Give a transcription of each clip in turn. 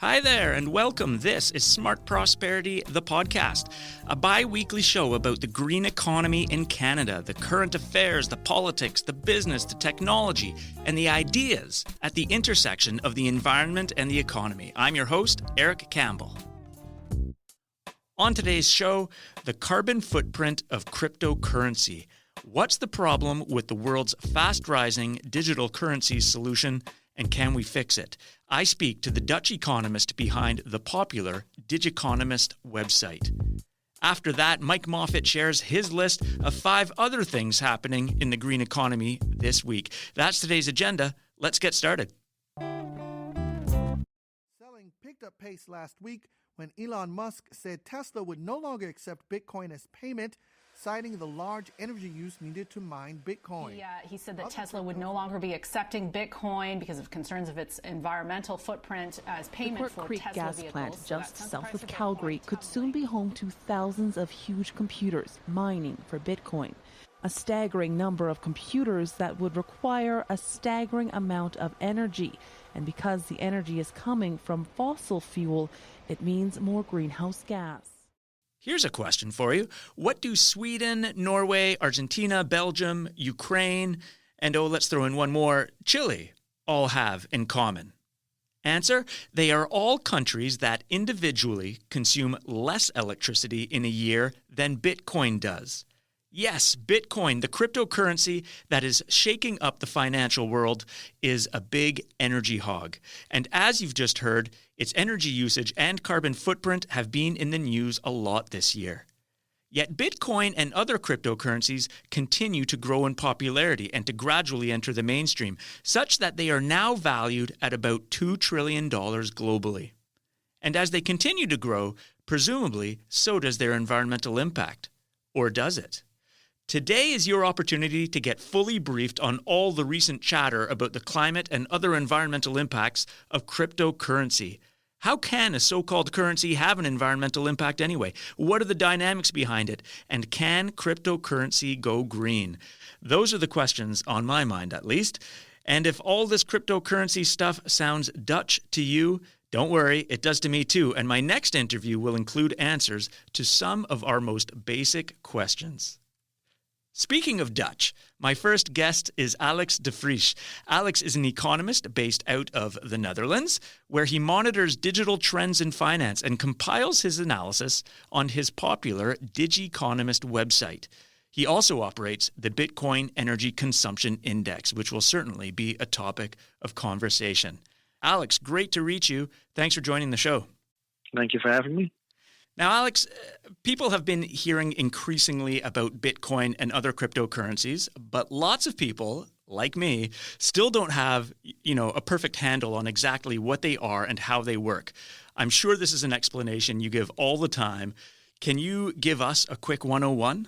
Hi there and welcome. This is Smart Prosperity, the podcast, a bi-weekly show about the green economy in Canada, the current affairs, the politics, the business, the technology, and the ideas at the intersection of the environment and the economy. I'm your host, Eric Campbell. On today's show, the carbon footprint of cryptocurrency. What's the problem with the world's fast-rising digital currency solution, and can we fix it? I speak to the Dutch economist behind the popular Digiconomist website. After that, Mike Moffat shares his list of 5 other things happening in the green economy this week. That's today's agenda. Let's get started. Selling picked up pace last week when Elon Musk said Tesla would no longer accept Bitcoin as payment, citing the large energy use needed to mine Bitcoin. He said that Tesla would no longer be accepting Bitcoin because of concerns of its environmental footprint as payment for Creek Tesla gas vehicles. plant So just that south sends of the price Calgary Bitcoin could to soon be home to thousands of huge computers mining for Bitcoin. A staggering number of computers that would require a staggering amount of energy. And because the energy is coming from fossil fuel, it means more greenhouse gas. Here's a question for you. What do Sweden, Norway, Argentina, Belgium, Ukraine, and let's throw in one more, Chile, all have in common? Answer, they are all countries that individually consume less electricity in a year than Bitcoin does. Yes, Bitcoin, the cryptocurrency that is shaking up the financial world, is a big energy hog. And as you've just heard, its energy usage and carbon footprint have been in the news a lot this year. Yet Bitcoin and other cryptocurrencies continue to grow in popularity and to gradually enter the mainstream, such that they are now valued at about $2 trillion globally. And as they continue to grow, presumably, so does their environmental impact. Or does it? Today is your opportunity to get fully briefed on all the recent chatter about the climate and other environmental impacts of cryptocurrency. How can a so-called currency have an environmental impact anyway? What are the dynamics behind it? And can cryptocurrency go green? Those are the questions on my mind, at least. And if all this cryptocurrency stuff sounds Dutch to you, don't worry, it does to me too. And my next interview will include answers to some of our most basic questions. Speaking of Dutch, my first guest is Alex de Vries. Alex is an economist based out of the Netherlands, where he monitors digital trends in finance and compiles his analysis on his popular Digiconomist website. He also operates the Bitcoin Energy Consumption Index, which will certainly be a topic of conversation. Alex, great to reach you. Thanks for joining the show. Thank you for having me. Now, Alex, people have been hearing increasingly about Bitcoin and other cryptocurrencies, but lots of people, like me, still don't have, a perfect handle on exactly what they are and how they work. I'm sure this is an explanation you give all the time. Can you give us a quick 101?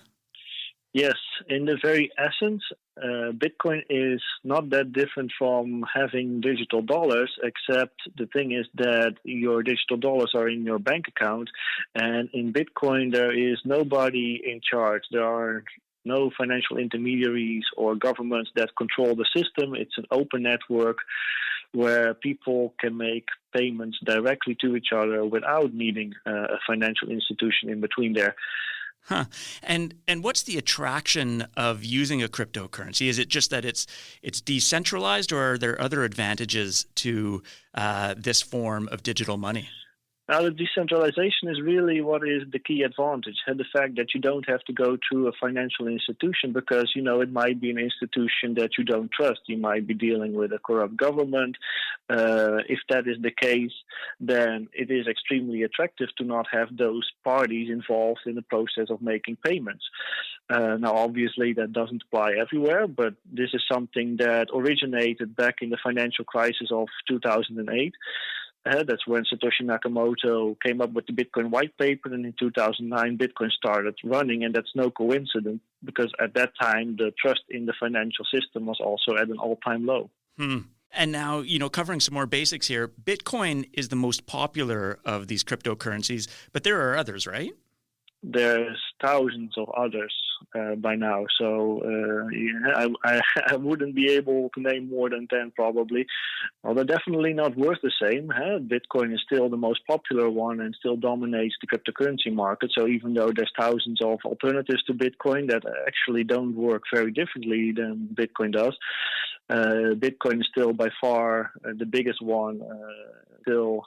Yes, in the very essence, Bitcoin is not that different from having digital dollars, except the thing is that your digital dollars are in your bank account, and in Bitcoin there is nobody in charge. There are no financial intermediaries or governments that control the system. It's an open network where people can make payments directly to each other without needing a financial institution in between there. Huh. And what's the attraction of using a cryptocurrency? Is it just that it's decentralized, or are there other advantages to this form of digital money? Now, the decentralization is really what is the key advantage, and the fact that you don't have to go through a financial institution because, it might be an institution that you don't trust. You might be dealing with a corrupt government. If that is the case, then it is extremely attractive to not have those parties involved in the process of making payments. Now, obviously, that doesn't apply everywhere, but this is something that originated back in the financial crisis of 2008. That's when Satoshi Nakamoto came up with the Bitcoin white paper, and in 2009, Bitcoin started running, and that's no coincidence because at that time, the trust in the financial system was also at an all-time low. And now, covering some more basics here, Bitcoin is the most popular of these cryptocurrencies, but there are others, right? There's thousands of others by now. So I wouldn't be able to name more than 10 probably. Well, they're definitely not worth the same. Bitcoin is still the most popular one and still dominates the cryptocurrency market. So even though there's thousands of alternatives to Bitcoin that actually don't work very differently than Bitcoin does, Bitcoin is still by far the biggest one, still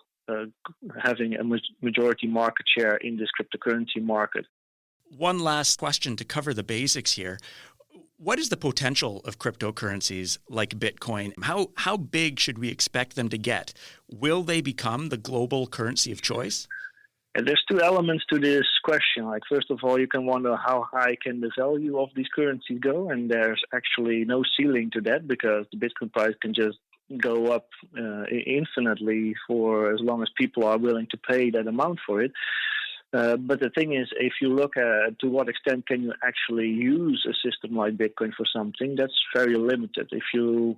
having a majority market share in this cryptocurrency market. One last question to cover the basics here. What is the potential of cryptocurrencies like Bitcoin? How big should we expect them to get? Will they become the global currency of choice? And there's two elements to this question. Like, first of all, you can wonder how high can the value of these currencies go? And there's actually no ceiling to that because the Bitcoin price can just go up infinitely for as long as people are willing to pay that amount for it. But the thing is, if you look at to what extent can you actually use a system like Bitcoin for something, that's very limited. If you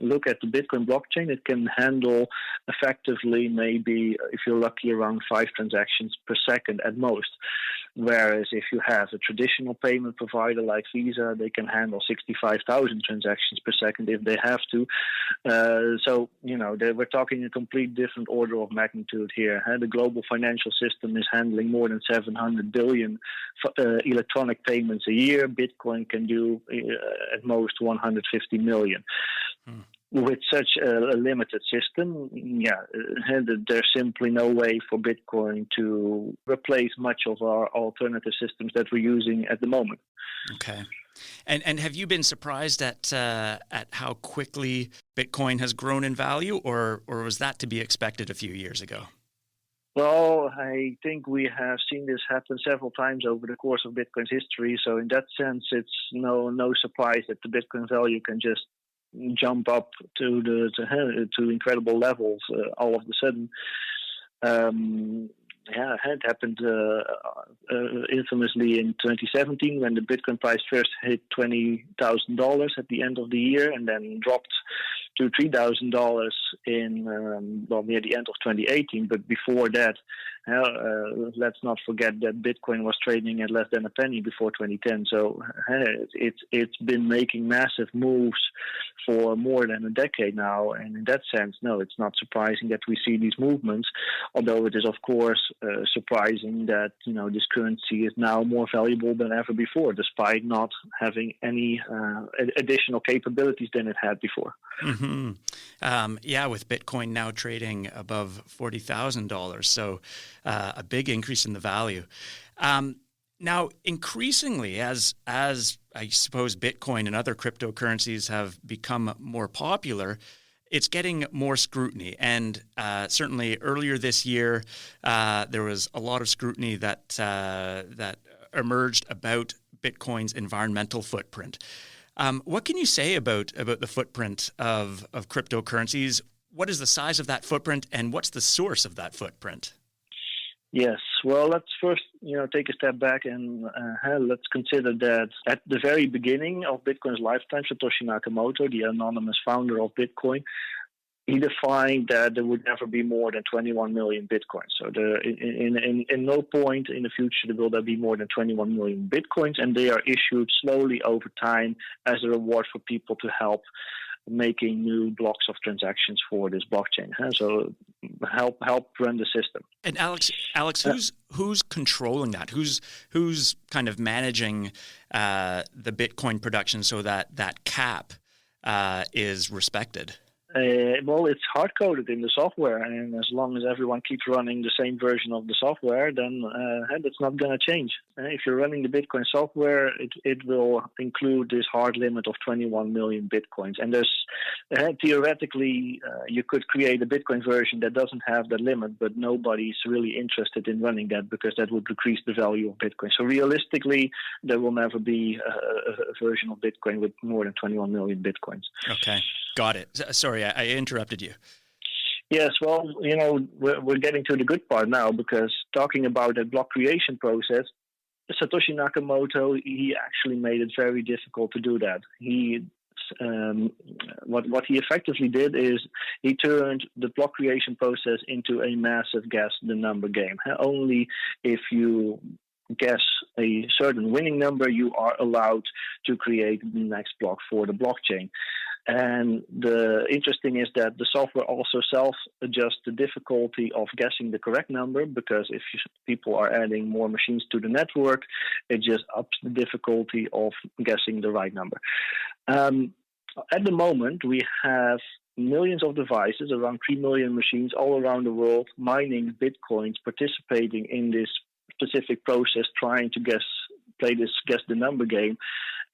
look at the Bitcoin blockchain, it can handle effectively maybe, if you're lucky, around 5 transactions per second at most. Whereas if you have a traditional payment provider like Visa, they can handle 65,000 transactions per second if they have to. So, we're talking a complete different order of magnitude here. The global financial system is handling more than 700 billion electronic payments a year. Bitcoin can do at most 150 million. With such a limited system, there's simply no way for Bitcoin to replace much of our alternative systems that we're using at the moment. Okay. And have you been surprised at how quickly Bitcoin has grown in value, or was that to be expected a few years ago? Well, I think we have seen this happen several times over the course of Bitcoin's history. So in that sense, it's no surprise that the Bitcoin value can just jump up to incredible levels all of a sudden. It happened infamously in 2017 when the Bitcoin price first hit $20,000 at the end of the year and then dropped to $3,000 in near the end of 2018. But before that, let's not forget that Bitcoin was trading at less than a penny before 2010. So it's been making massive moves for more than a decade now. And in that sense, no, it's not surprising that we see these movements. Although it is, of course, surprising that this currency is now more valuable than ever before, despite not having any additional capabilities than it had before. Mm-hmm. With Bitcoin now trading above $40,000, so a big increase in the value. Now, increasingly, as I suppose Bitcoin and other cryptocurrencies have become more popular, it's getting more scrutiny. And certainly earlier this year, there was a lot of scrutiny that emerged about Bitcoin's environmental footprint. What can you say about the footprint of cryptocurrencies? What is the size of that footprint, and what's the source of that footprint? Yes, well, let's first, take a step back and let's consider that at the very beginning of Bitcoin's lifetime, Satoshi Nakamoto, the anonymous founder of Bitcoin, he defined that there would never be more than 21 million Bitcoins. So in no point in the future will there be more than 21 million Bitcoins, and they are issued slowly over time as a reward for people to help making new blocks of transactions for this blockchain. So help run the system. And Alex, who's controlling that? Who's kind of managing the Bitcoin production so that cap is respected? Well, it's hard-coded in the software, and as long as everyone keeps running the same version of the software, then that's not going to change. If you're running the Bitcoin software, it will include this hard limit of 21 million Bitcoins. And there's theoretically, you could create a Bitcoin version that doesn't have that limit, but nobody's really interested in running that because that would decrease the value of Bitcoin. So realistically, there will never be a version of Bitcoin with more than 21 million Bitcoins. Okay. Got it. Sorry, I interrupted you. Yes, well, we're getting to the good part now, because talking about that block creation process, Satoshi Nakamoto, he actually made it very difficult to do that. What he effectively did is he turned the block creation process into a massive guess the number game. Only if you guess a certain winning number, you are allowed to create the next block for the blockchain. And the interesting is that the software also self-adjusts the difficulty of guessing the correct number, because if people are adding more machines to the network, it just ups the difficulty of guessing the right number. At the moment, we have millions of devices, around 3 million machines all around the world, mining Bitcoins, participating in this specific process, trying to guess the number game.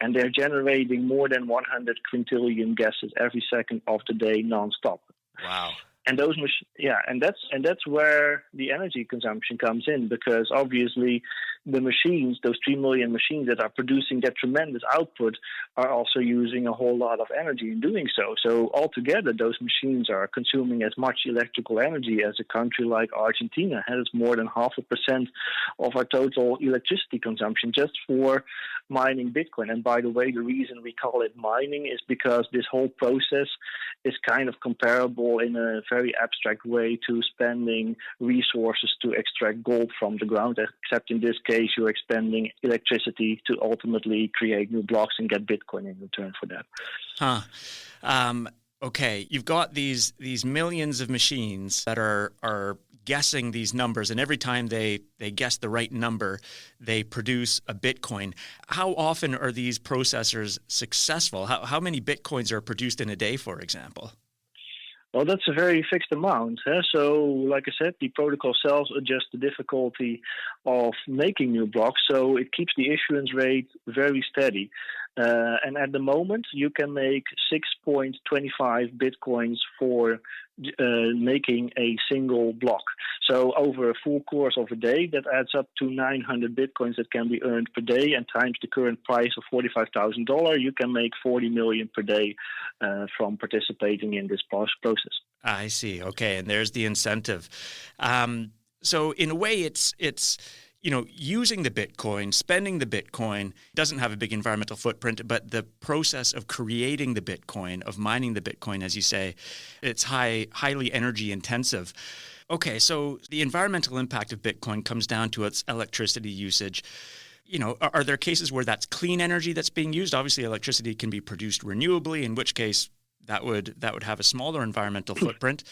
And they're generating more than 100 quintillion guesses every second of the day, nonstop. Wow! And that's where the energy consumption comes in, because obviously the machines, those 3 million machines that are producing that tremendous output, are also using a whole lot of energy in doing so. So altogether, those machines are consuming as much electrical energy as a country like Argentina has, more than 0.5% of our total electricity consumption just for mining Bitcoin. And by the way, the reason we call it mining is because this whole process is kind of comparable in a very abstract way to spending resources to extract gold from the ground, except in this case you're expending electricity to ultimately create new blocks and get Bitcoin in return for that. Okay, you've got these millions of machines that are guessing these numbers, and every time they guess the right number, they produce a Bitcoin. How often are these processors successful? How many Bitcoins are produced in a day, for example? Well, that's a very fixed amount. So, like I said, the protocol self-adjusts the difficulty of making new blocks, so it keeps the issuance rate very steady. And at the moment, you can make 6.25 Bitcoins for making a single block. So over a full course of a day, that adds up to 900 Bitcoins that can be earned per day, and times the current price of $45,000, you can make 40 million per day from participating in this process. I see. Okay, and there's the incentive. So in a way, it's using the Bitcoin, spending the Bitcoin doesn't have a big environmental footprint, but the process of creating the Bitcoin, of mining the Bitcoin, as you say, it's highly energy intensive. Okay, so the environmental impact of Bitcoin comes down to its electricity usage. Are there cases where that's clean energy that's being used? Obviously, electricity can be produced renewably, in which case that would have a smaller environmental footprint.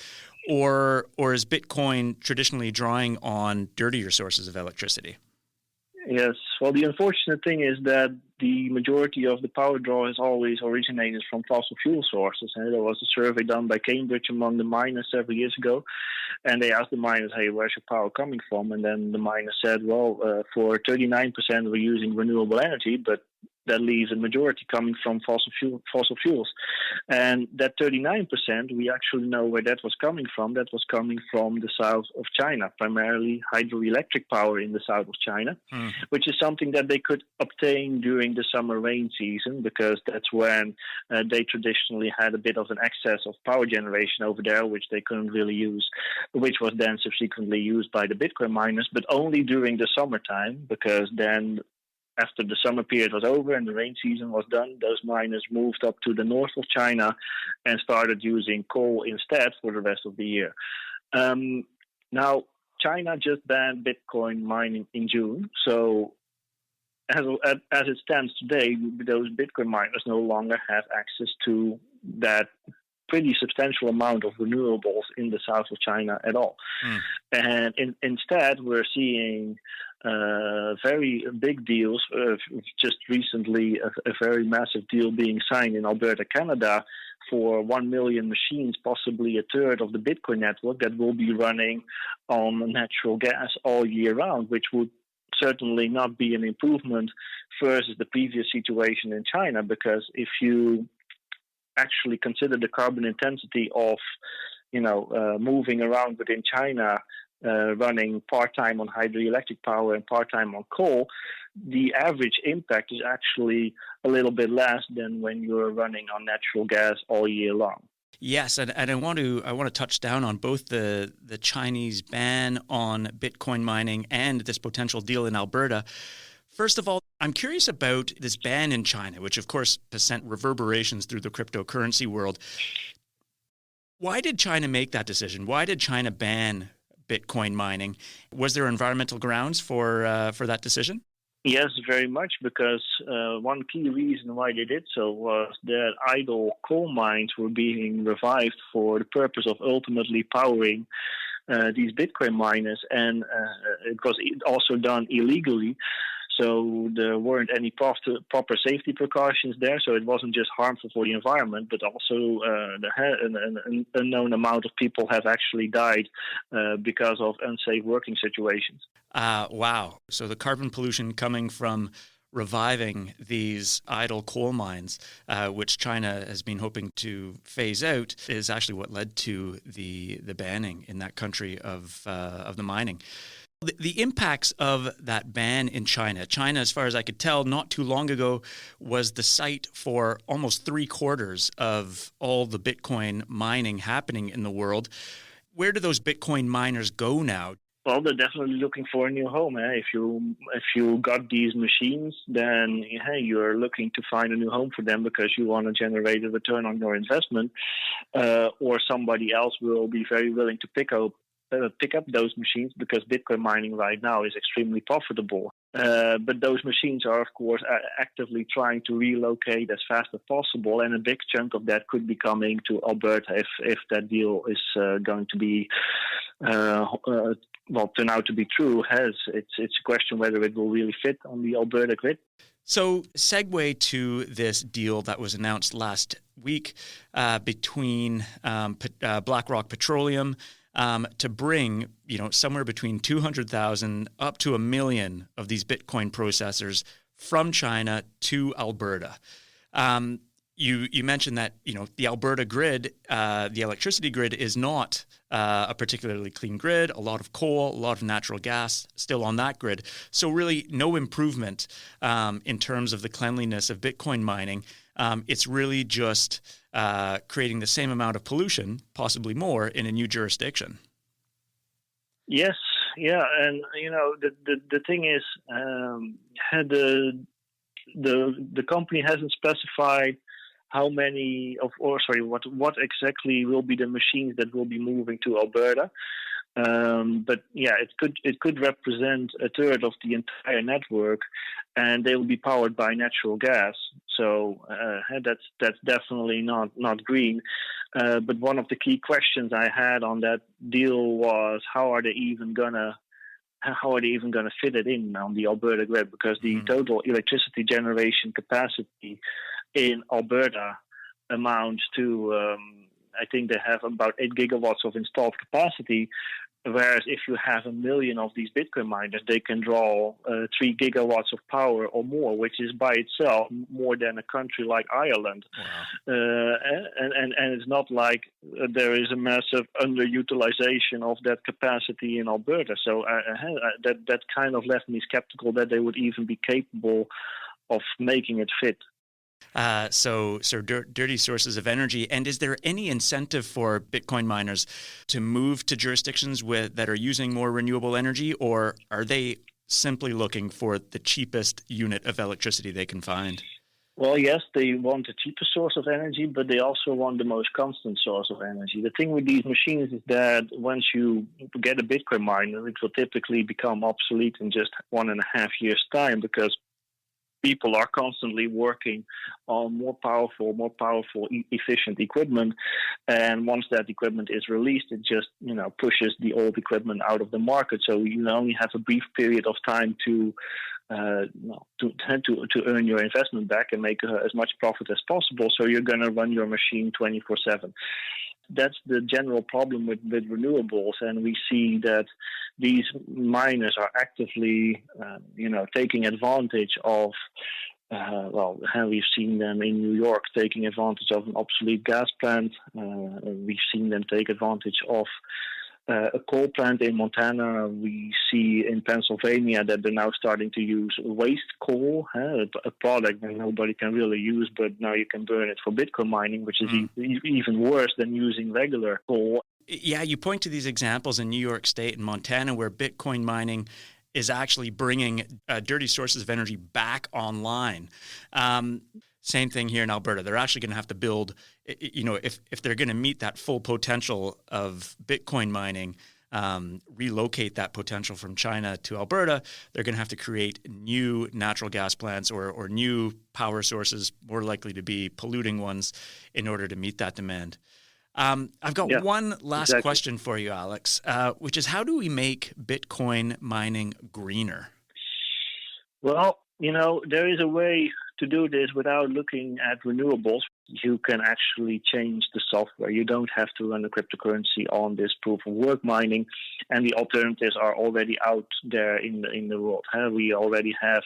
Or is Bitcoin traditionally drawing on dirtier sources of electricity? Yes. Well, the unfortunate thing is that the majority of the power draw has always originated from fossil fuel sources. And there was a survey done by Cambridge among the miners several years ago, and they asked the miners, "Hey, where's your power coming from?" And then the miners said, "Well, for 39% we're using renewable energy, but that leaves a majority coming from fossil fuels." And that 39%, we actually know where that was coming from. That was coming from the south of China, primarily hydroelectric power in the south of China, which is something that they could obtain during the summer rain season, because that's when they traditionally had a bit of an excess of power generation over there, which they couldn't really use, which was then subsequently used by the Bitcoin miners, but only during the summertime, because then after the summer period was over and the rain season was done, those miners moved up to the north of China and started using coal instead for the rest of the year. Now, China just banned Bitcoin mining in June. So as it stands today, those Bitcoin miners no longer have access to that pretty substantial amount of renewables in the south of China at all. And instead, we're seeing very big deals. Just recently, a very massive deal being signed in Alberta, Canada, for 1 million machines, possibly a third of the Bitcoin network, that will be running on natural gas all year round, which would certainly not be an improvement versus the previous situation in China, because if you actually consider the carbon intensity of moving around within China, running part-time on hydroelectric power and part-time on coal, the average impact is actually a little bit less than when you're running on natural gas all year long. Yes, and I want to touch down on both the Chinese ban on Bitcoin mining and this potential deal in Alberta. First of all, I'm curious about this ban in China, which of course has sent reverberations through the cryptocurrency world. Why did China make that decision? Why did China ban Bitcoin mining. Was there environmental grounds for that decision? Yes, very much, because one key reason why they did so was that idle coal mines were being revived for the purpose of ultimately powering these Bitcoin miners, and it was also done illegally. So there weren't any proper safety precautions there. So it wasn't just harmful for the environment, but also an unknown amount of people have actually died because of unsafe working situations. Wow. So the carbon pollution coming from reviving these idle coal mines, which China has been hoping to phase out, is actually what led to the banning in that country of the mining. The impacts of that ban in China. China, as far as I could tell, not too long ago, was the site for almost 3/4 of all the Bitcoin mining happening in the world. Where do those Bitcoin miners go now? Well, they're definitely looking for a new home. If you got these machines, then you're looking to find a new home for them because you want to generate a return on your investment, or somebody else will be very willing to pick up those machines because Bitcoin mining right now is extremely profitable. But those machines are, of course, actively trying to relocate as fast as possible, and a big chunk of that could be coming to Alberta if that deal is going to be turn out to be true. It's a question whether it will really fit on the Alberta grid. So, segue to this deal that was announced last week between BlackRock Petroleum to bring, somewhere between 200,000 up to 1 million of these Bitcoin processors from China to Alberta. You mentioned that, the Alberta grid, the electricity grid, is not a particularly clean grid. A lot of coal, a lot of natural gas still on that grid. So really no improvement in terms of the cleanliness of Bitcoin mining. It's really just creating the same amount of pollution, possibly more, in a new jurisdiction. Yes, yeah, and the thing is, the company hasn't specified how many what exactly will be the machines that will be moving to Alberta. But yeah, it could represent a third of the entire network, and they will be powered by natural gas. So that's definitely not green. But one of the key questions I had on that deal was how are they even gonna fit it in on the Alberta grid, because the total electricity generation capacity in Alberta amounts to I think they have about 8 gigawatts of installed capacity. Whereas if you have 1 million of these Bitcoin miners, they can draw 3 gigawatts of power or more, which is by itself more than a country like Ireland. Wow. And it's not like there is a massive underutilization of that capacity in Alberta. So that kind of left me skeptical that they would even be capable of making it fit. So dirty sources of energy. And is there any incentive for Bitcoin miners to move to jurisdictions that are using more renewable energy, or are they simply looking for the cheapest unit of electricity they can find? Well, yes, they want the cheapest source of energy, but they also want the most constant source of energy. The thing with these machines is that once you get a Bitcoin miner, it will typically become obsolete in just 1.5 years' time, because people are constantly working on more powerful, efficient equipment. And once that equipment is released, it just, pushes the old equipment out of the market. So you only have a brief period of time to earn your investment back and make as much profit as possible. So you're going to run your machine 24/7. That's the general problem with renewables, and we see that these miners are actively, taking advantage of. We've seen them in New York taking advantage of an obsolete gas plant. We've seen them take advantage of a coal plant in Montana. We see in Pennsylvania that they're now starting to use waste coal, a product that nobody can really use, but now you can burn it for Bitcoin mining, which is even worse than using regular coal. Yeah, you point to these examples in New York State and Montana where Bitcoin mining is actually bringing dirty sources of energy back online. Same thing here in Alberta. They're actually going to have to build, if they're going to meet that full potential of Bitcoin mining, relocate that potential from China to Alberta, they're going to have to create new natural gas plants or new power sources, more likely to be polluting ones, in order to meet that demand. I've got one last question for you, Alex, which is how do we make Bitcoin mining greener? Well, there is a way to do this without looking at renewables. You can actually change the software. You don't have to run a cryptocurrency on this proof of work mining, and the alternatives are already out there in the world. We already have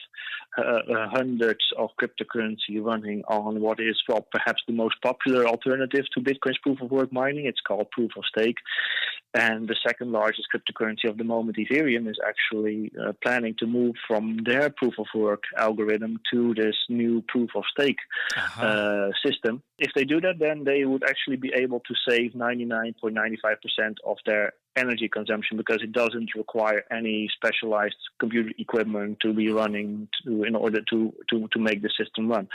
hundreds of cryptocurrency running on what is perhaps the most popular alternative to Bitcoin's proof of work mining. It's called proof of stake. And the second largest cryptocurrency of the moment, Ethereum, is actually planning to move from their proof of work algorithm to this new proof of stake system. If they do that, then they would actually be able to save 99.95% of their energy consumption, because it doesn't require any specialized computer equipment to be running in order to make the system run.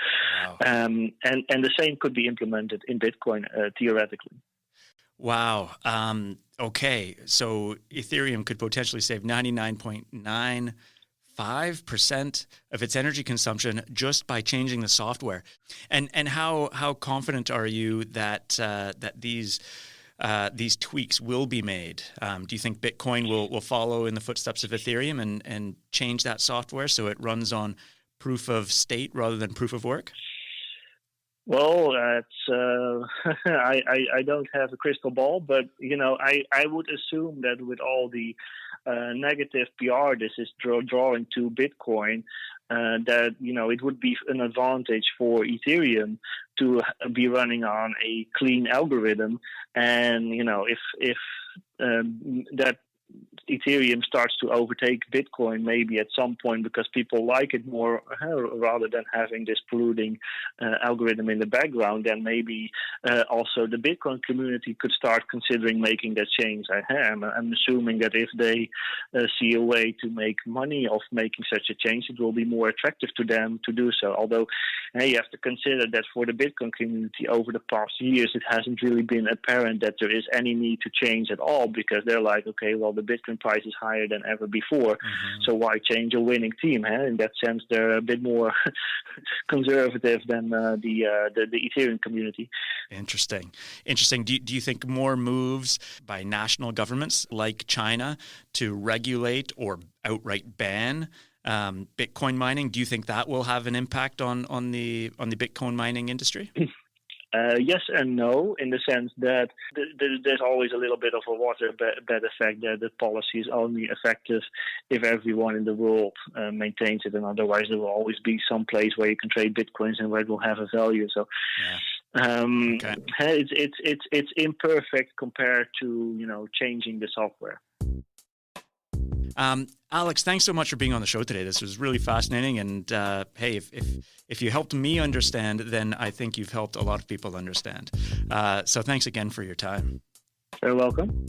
Wow. And the same could be implemented in Bitcoin theoretically. Wow. Okay. So Ethereum could potentially save 99.95% of its energy consumption just by changing the software. And how confident are you that these tweaks will be made? Do you think Bitcoin will follow in the footsteps of Ethereum and change that software so it runs on proof of state rather than proof of work? Well, that's I don't have a crystal ball, but I would assume that with all the negative PR this is drawing to Bitcoin, that it would be an advantage for Ethereum to be running on a clean algorithm, and if that Ethereum starts to overtake Bitcoin maybe at some point because people like it more rather than having this polluting algorithm in the background, then maybe also the Bitcoin community could start considering making that change. I'm assuming that if they see a way to make money of making such a change, it will be more attractive to them to do so. Although you have to consider that for the Bitcoin community over the past years, it hasn't really been apparent that there is any need to change at all, because they're like, okay, well, the Bitcoin price is higher than ever before, so why change a winning team? In that sense, they're a bit more conservative than the Ethereum community. Interesting. Do you think more moves by national governments like China to regulate or outright ban Bitcoin mining, do you think that will have an impact on the Bitcoin mining industry? Yes and no, in the sense that there's always a little bit of a waterbed effect that the policy is only effective if everyone in the world maintains it, and otherwise there will always be some place where you can trade Bitcoins and where it will have a value. So it's imperfect compared to changing the software. Alex, thanks so much for being on the show today. This was really fascinating. And hey, if you helped me understand, then I think you've helped a lot of people understand. So thanks again for your time. You're welcome.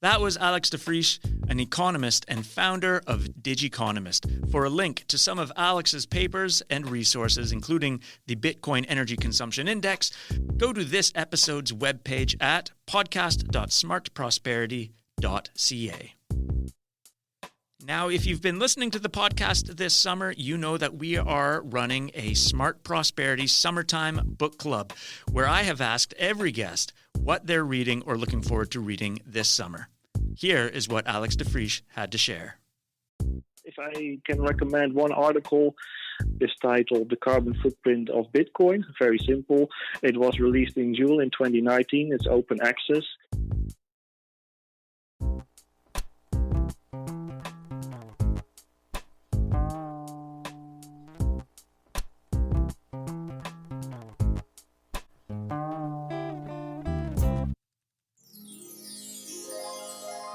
That was Alex de Vries, an economist and founder of Digiconomist. For a link to some of Alex's papers and resources, including the Bitcoin Energy Consumption Index, go to this episode's webpage at podcast.smartprosperity.ca. Now, if you've been listening to the podcast this summer, you know that we are running a Smart Prosperity Summertime Book Club, where I have asked every guest what they're reading or looking forward to reading this summer. Here is what Alex de Vries had to share. If I can recommend one article, it's titled The Carbon Footprint of Bitcoin. Very simple. It was released in June in 2019. It's open access.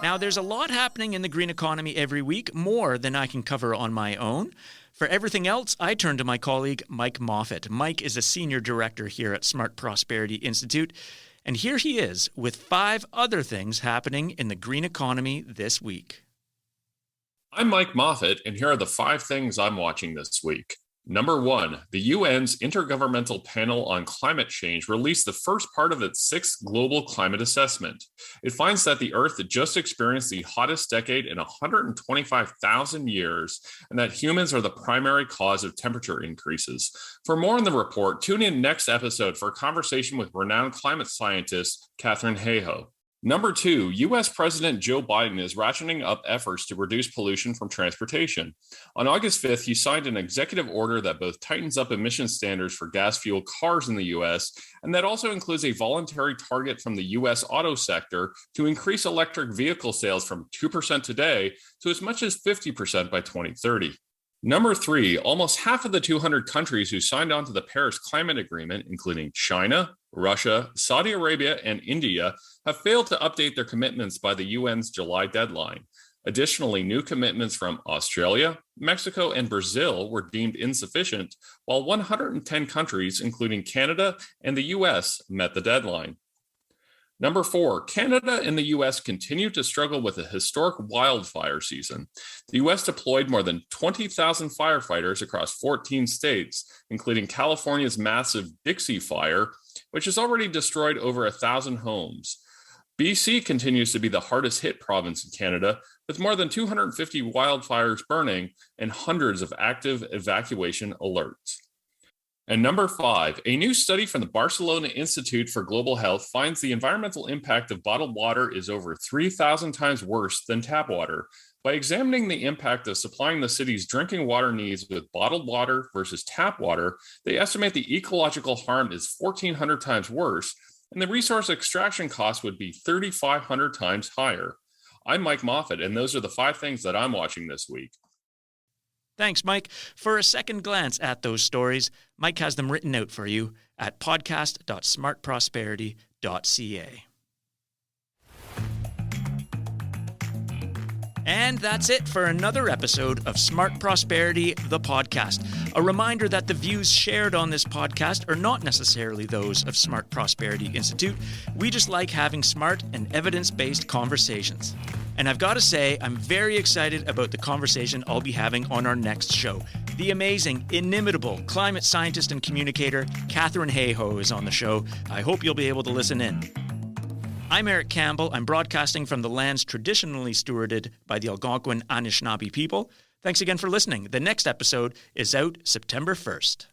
Now, there's a lot happening in the green economy every week, more than I can cover on my own. For everything else, I turn to my colleague, Mike Moffat. Mike is a senior director here at Smart Prosperity Institute, and here he is with 5 other things happening in the green economy this week. I'm Mike Moffat, and here are the 5 things I'm watching this week. Number 1, the UN's Intergovernmental Panel on Climate Change released the first part of its 6th Global Climate Assessment. It finds that the Earth just experienced the hottest decade in 125,000 years, and that humans are the primary cause of temperature increases. For more on the report, tune in next episode for a conversation with renowned climate scientist Katharine Hayhoe. Number 2, U.S. President Joe Biden is ratcheting up efforts to reduce pollution from transportation. On August 5th, he signed an executive order that both tightens up emission standards for gas-fueled cars in the U.S., and that also includes a voluntary target from the U.S. auto sector to increase electric vehicle sales from 2% today to as much as 50% by 2030. Number 3, almost half of the 200 countries who signed on to the Paris Climate Agreement, including China, Russia, Saudi Arabia, and India, have failed to update their commitments by the UN's July deadline. Additionally, new commitments from Australia, Mexico, and Brazil were deemed insufficient, while 110 countries, including Canada and the US, met the deadline. Number 4, Canada and the U.S. continue to struggle with a historic wildfire season. The U.S. deployed more than 20,000 firefighters across 14 states, including California's massive Dixie Fire, which has already destroyed over 1,000 homes. BC continues to be the hardest hit province in Canada, with more than 250 wildfires burning and hundreds of active evacuation alerts. And number 5, a new study from the Barcelona Institute for Global Health finds the environmental impact of bottled water is over 3,000 times worse than tap water. By examining the impact of supplying the city's drinking water needs with bottled water versus tap water, they estimate the ecological harm is 1,400 times worse, and the resource extraction cost would be 3,500 times higher. I'm Mike Moffat, and those are the 5 things that I'm watching this week. Thanks, Mike. For a second glance at those stories, Mike has them written out for you at podcast.smartprosperity.ca. And that's it for another episode of Smart Prosperity, the podcast. A reminder that the views shared on this podcast are not necessarily those of Smart Prosperity Institute. We just like having smart and evidence-based conversations. And I've got to say, I'm very excited about the conversation I'll be having on our next show. The amazing, inimitable climate scientist and communicator, Katharine Hayhoe, is on the show. I hope you'll be able to listen in. I'm Eric Campbell. I'm broadcasting from the lands traditionally stewarded by the Algonquin Anishinaabe people. Thanks again for listening. The next episode is out September 1st.